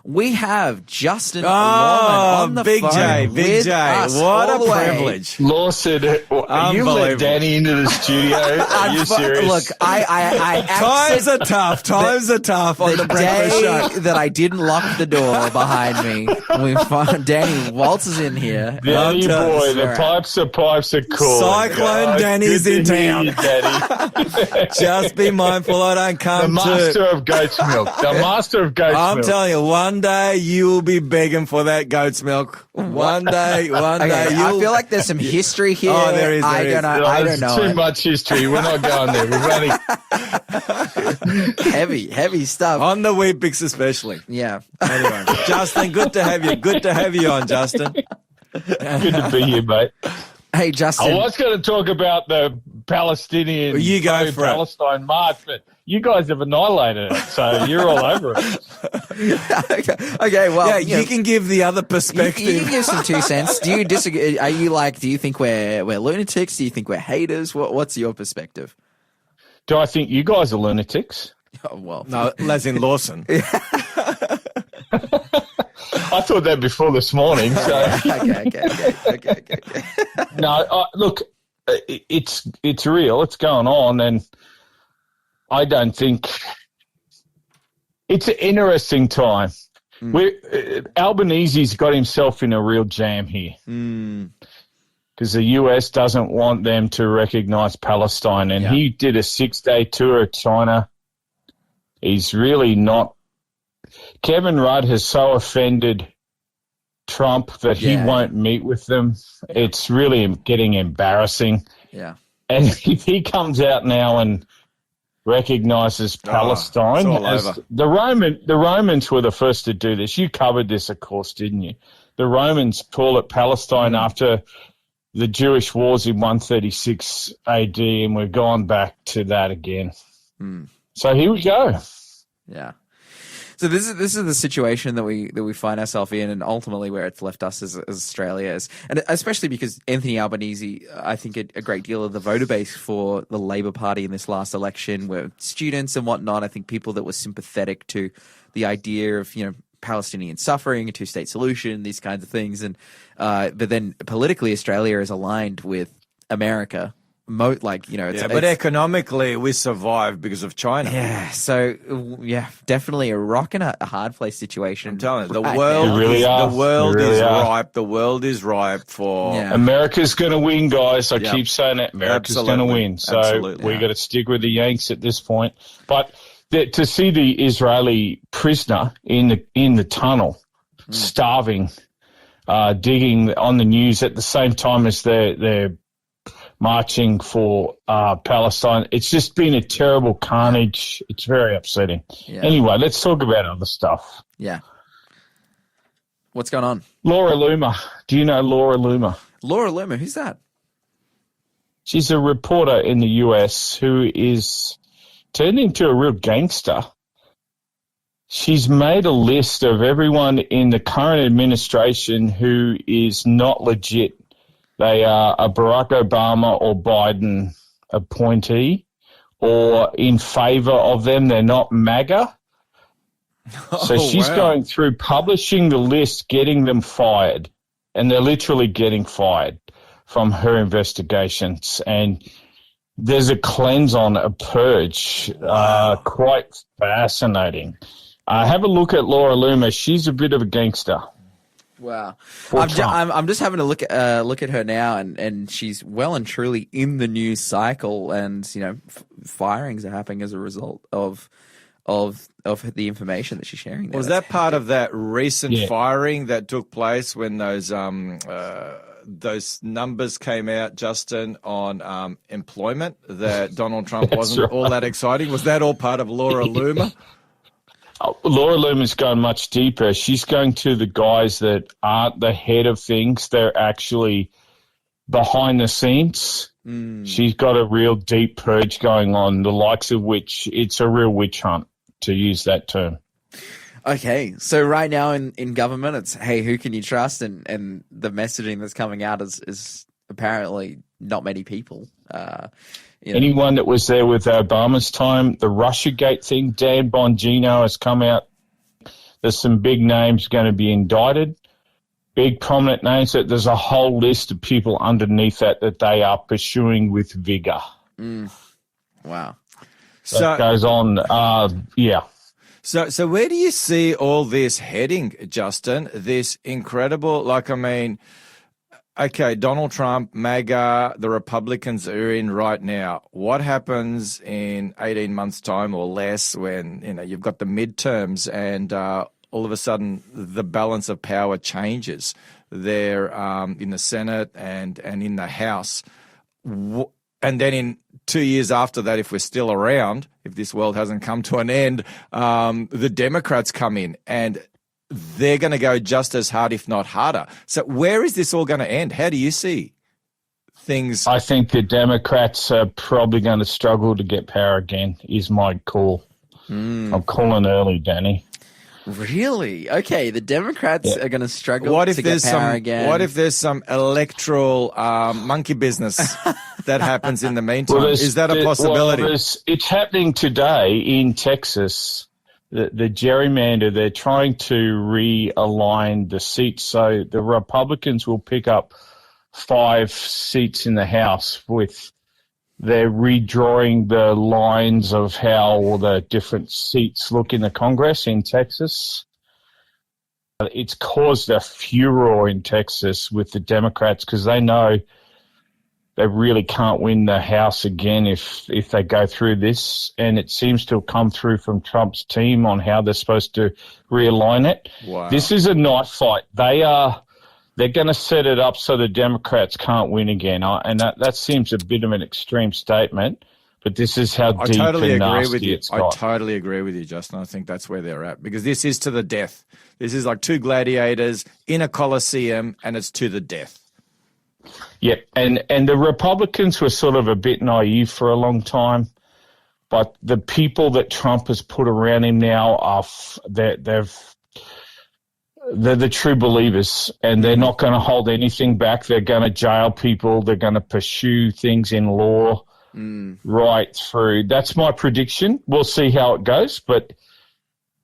We have Justin Lawman on the Big phone J, with Big J. us What all a the way. privilege. Lawson, you let Danny into the studio? Are you serious? Look, I Times are tough. Times are tough on the breakfast show. day that I didn't lock the door behind me, we find Danny waltzes in here. Danny boy, the pipes are cool. Cyclone Danny's in town. Danny. Just be mindful I don't The come master of goat's milk. The master of goat's I'm milk. telling you, one day you will be begging for that goat's milk. One day Okay, you'll... I feel like there's some history here. Oh, there is. I don't know. I don't know. Too much history. We're not going there. We've only Heavy stuff. On the Weet-Bix especially. Yeah. Anyway, Justin, good to have you. Good to have you on, Justin. good to be here, mate. Hey, Justin. I was going to talk about the Palestinian Well, you go for Palestine march, but you guys have annihilated it, so you're all over it. Okay, well, Yeah, you can give the other perspective. You can give some 2 cents. Do you disagree? Are you like? Do you think we're lunatics? Do you think we're haters? What's your perspective? Do I think you guys are lunatics? Oh, well, No, as in Lawson. I thought that before this morning. So Okay. no, look, it's real. It's going on, and I don't think it's an interesting time. Albanese's got himself in a real jam here because the US doesn't want them to recognise Palestine, and he did a 6-day tour of China. He's really not. Kevin Rudd has so offended Trump that he won't meet with them. It's really getting embarrassing. Yeah. And if he comes out now and recognises Palestine, the Romans were the first to do this. You covered this, of course, didn't you? The Romans call it Palestine after the Jewish wars in 136 AD, and we've gone back to that again. So here we go. Yeah. So this is the situation that we find ourselves in, and ultimately where it's left us as Australia, and especially because Anthony Albanese, I think a great deal of the voter base for the Labor Party in this last election were students and whatnot. I think people that were sympathetic to the idea of Palestinian suffering, a 2-state solution, these kinds of things, and but then politically Australia is aligned with America. But economically we survived because of China. Yeah, so definitely a rock and a hard place situation. I'm telling you, the right world now. is ripe. The world is ripe for America's going to win, guys. I keep saying that America's going to win. So we got to stick with the Yanks at this point. But to see the Israeli prisoner in the tunnel, starving, digging on the news at the same time as they're marching for Palestine. It's just been a terrible carnage. It's very upsetting. Yeah. Anyway, let's talk about other stuff. Yeah. What's going on? Laura Loomer. Do you know Laura Loomer? Laura Loomer, who's that? She's a reporter in the US who is turned into a real gangster. She's made a list of everyone in the current administration who is not legit. They are a Barack Obama or Biden appointee or in favor of them. They're not MAGA. So she's going through publishing the list, getting them fired, and they're literally getting fired from her investigations. And there's a cleanse on a purge, quite fascinating. Have a look at Laura Loomer. She's a bit of a gangster. Wow. I'm just having a look at her now, and she's well and truly in the news cycle, and firings are happening as a result of the information that she's sharing there. Was that part of that recent firing that took place when those numbers came out, Justin, on employment that Donald Trump wasn't all that exciting? Was that all part of Laura Loomer? Laura Loomer's going much deeper. She's going to the guys that aren't the head of things. They're actually behind the scenes. She's got a real deep purge going on, the likes of which it's a real witch hunt, to use that term. Okay, so right now in government, it's, hey, who can you trust? And the messaging that's coming out is apparently not many people. Anyone that was there with Obama's time, the Russiagate thing, Dan Bongino has come out. There's some big names going to be indicted, big prominent names. That there's a whole list of people underneath that they are pursuing with vigor. Wow. That goes on. So where do you see all this heading, Justin? This incredible, okay, Donald Trump, MAGA, the Republicans are in right now. What happens in 18 months' time or less when, you've got the midterms and all of a sudden the balance of power changes there in the Senate and in the House? And then in 2 years after that, if we're still around, if this world hasn't come to an end, the Democrats come in and they're going to go just as hard, if not harder. So where is this all going to end? How do you see things? I think the Democrats are probably going to struggle to get power again, is my call. I'm calling early, Danny. Really? Okay, the Democrats are going to struggle to get power again. What if there's some electoral monkey business that happens in the meantime? Is that a possibility? It's happening today in Texas. The gerrymander, they're trying to realign the seats so the Republicans will pick up 5 seats in the House they're redrawing the lines of how all the different seats look in the Congress in Texas. It's caused a furor in Texas with the Democrats because they know they really can't win the House again if they go through this. And it seems to have come through from Trump's team on how they're supposed to realign it. Wow. This is a knife fight. They're going to set it up so the Democrats can't win again. And that seems a bit of an extreme statement, but this is how deep and nasty it's got. I totally agree with you, Justin. I think that's where they're at because this is to the death. This is like 2 gladiators in a coliseum, and it's to the death. Yeah, and the Republicans were sort of a bit naive for a long time, but the people that Trump has put around him now they're the true believers, and they're not going to hold anything back. They're going to jail people. They're going to pursue things in law right through. That's my prediction. We'll see how it goes, but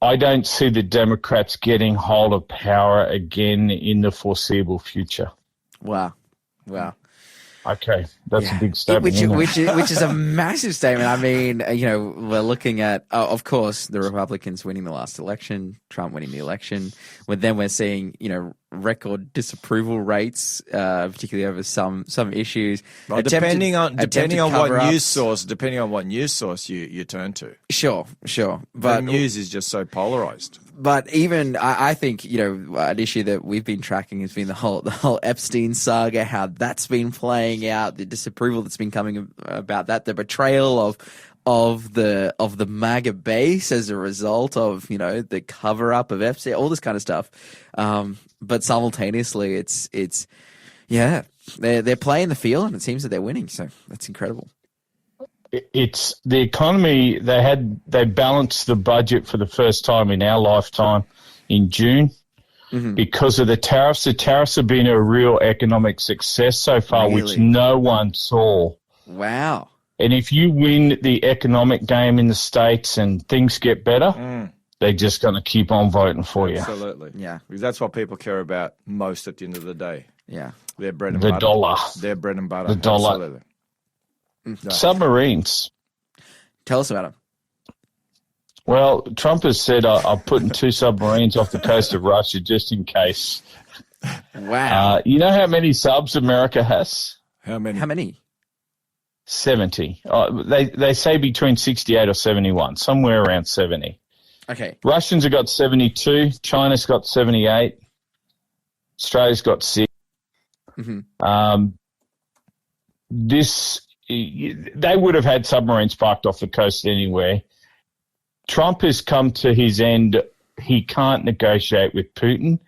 I don't see the Democrats getting hold of power again in the foreseeable future. Wow. Okay, that's a big statement. Which is a massive statement. I mean, we're looking at, of course, the Republicans winning the last election, Trump winning the election. Then we're seeing, record disapproval rates, particularly over some issues. Well, depending on what news source you turn to. Sure. But the news is just so polarized. But even I think an issue that we've been tracking has been the whole Epstein saga, how that's been playing out, the disapproval that's been coming about that, the betrayal of the MAGA base as a result of the cover up of Epstein, all this kind of stuff. But simultaneously, it's they're playing the field, and it seems that they're winning. So that's incredible. It's the economy. They balanced the budget for the first time in our lifetime in June because of the tariffs. The tariffs have been a real economic success so far, which no one saw. Wow. And if you win the economic game in the States and things get better, they're just going to keep on voting for you. Absolutely. Yeah. Because that's what people care about most at the end of the day. Yeah. Their bread and butter. The dollar. Their bread and butter. The dollar. Absolutely. Submarines. Tell us about them. Well, Trump has said I'm putting 2 submarines off the coast of Russia just in case. Wow. You know how many subs America has? How many? 70. They say between 68 or 71, somewhere around 70. Okay. Russians have got 72. China's got 78. Australia's got 6. They would have had submarines parked off the coast anywhere. Trump has come to his end. He can't negotiate with Putin.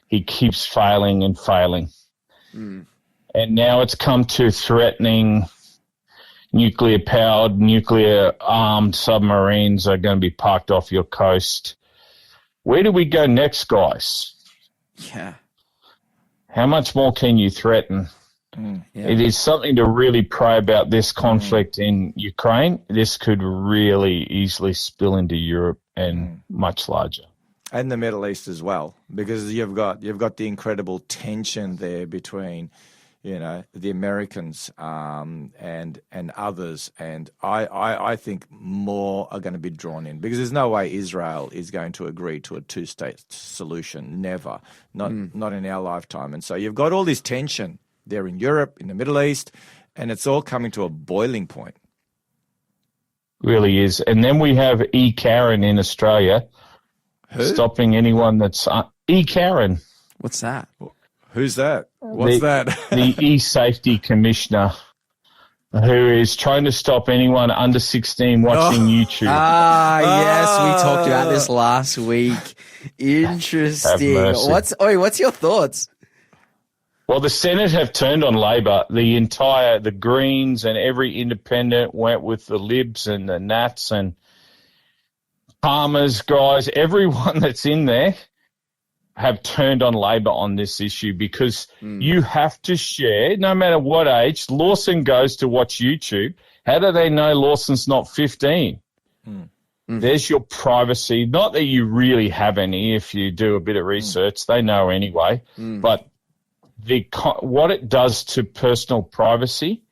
He keeps failing and failing. And now it's come to threatening nuclear-powered, nuclear-armed submarines are going to be parked off your coast. Where do we go next, guys? Yeah. How much more can you threaten? It is something to really pray about this conflict in Ukraine. This could really easily spill into Europe and much larger. And the Middle East as well, because you've got the incredible tension there between, the Americans and others, and I think more are going to be drawn in, because there's no way Israel is going to agree to a two-state solution. Never, not in our lifetime. And so you've got all this tension there in Europe, in the Middle East, and it's all coming to a boiling point. Really is. And then we have Karen in Australia. Who? Stopping anyone that's Karen. What's that? Who's that? What's that? The e-safety commissioner, who is trying to stop anyone under 16 watching YouTube. Yes, we talked about this last week. Interesting. What's your thoughts? Well, the Senate have turned on Labor. The Greens and every independent went with the Libs and the Nats and Palmer's guys, everyone that's in there have turned on Labor on this issue, because you have to share, no matter what age. Lawson goes to watch YouTube. How do they know Lawson's not 15? There's your privacy. Not that you really have any if you do a bit of research. They know anyway. But what it does to personal privacy,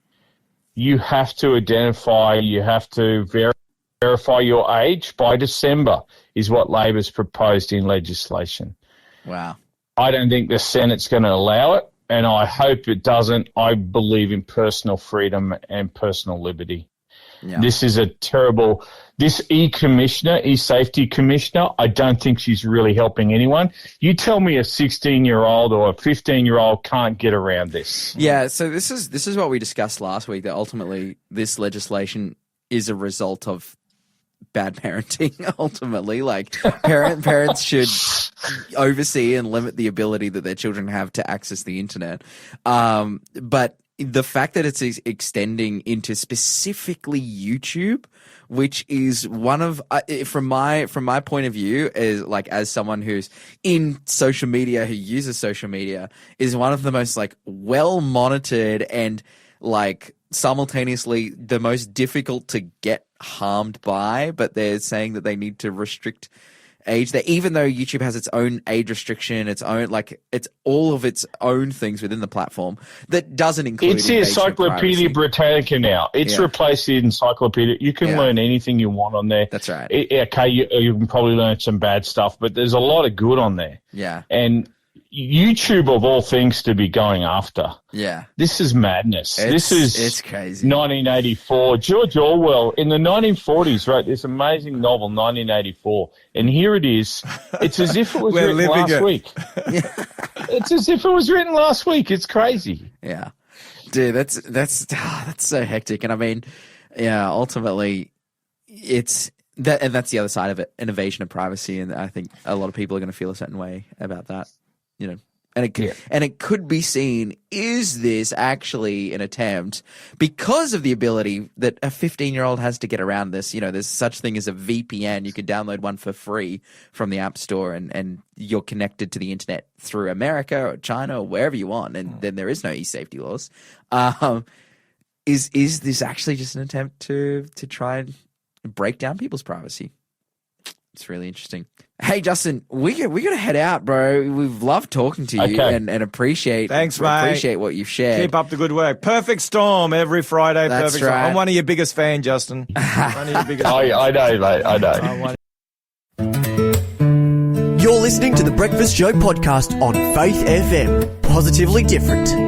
you have to identify, you have to verify your age by December is what Labor's proposed in legislation. Wow. I don't think the Senate's going to allow it, and I hope it doesn't. I believe in personal freedom and personal liberty. Yeah. This is a terrible – this e-safety commissioner, I don't think she's really helping anyone. You tell me a 16-year-old or a 15-year-old can't get around this. Yeah, so this is what we discussed last week, that ultimately this legislation is a result of bad parenting. Ultimately, like parents should oversee and limit the ability that their children have to access the internet. But the fact that it's extending into specifically YouTube, which is one of from my point of view, is like, as someone who's in social media, who uses social media, is one of the most like well monitored and like simultaneously the most difficult to get harmed by. But they're saying that they need to restrict age there, even though YouTube has its own age restriction, its own, like, it's all of its own things within the platform that doesn't include. It's the Encyclopedia Britannica now. It's replaced the Encyclopedia. You can learn anything you want on there. That's right. Okay, you can probably learn some bad stuff, but there's a lot of good on there. Yeah. And YouTube, of all things, to be going after. Yeah. This is madness. It's crazy. 1984. George Orwell in the 1940s wrote this amazing novel, 1984. And here it is. It's as if it was written last week. It's as if it was written last week. It's crazy. Yeah. Dude, that's so hectic. And I mean, yeah, ultimately it's that, and that's the other side of it, innovation of privacy. And I think a lot of people are going to feel a certain way about that. You know, and it could be seen, is this actually an attempt, because of the ability that a 15-year-old has to get around this? You know, there's such thing as a VPN. You can download one for free from the App Store, and you're connected to the internet through America or China or wherever you want, and then there is no e-safety laws. Is this actually just an attempt to try and break down people's privacy? It's really interesting. Hey, Justin, we got to head out, bro. We've loved talking to you and appreciate. Thanks, mate. Appreciate what you've shared. Keep up the good work. Perfect Storm every Friday. That's Perfect right. Storm. I'm one of your biggest fans, Justin. One of your biggest fans. I know, mate. I know. You're listening to the Breakfast Show podcast on Faith FM. Positively different.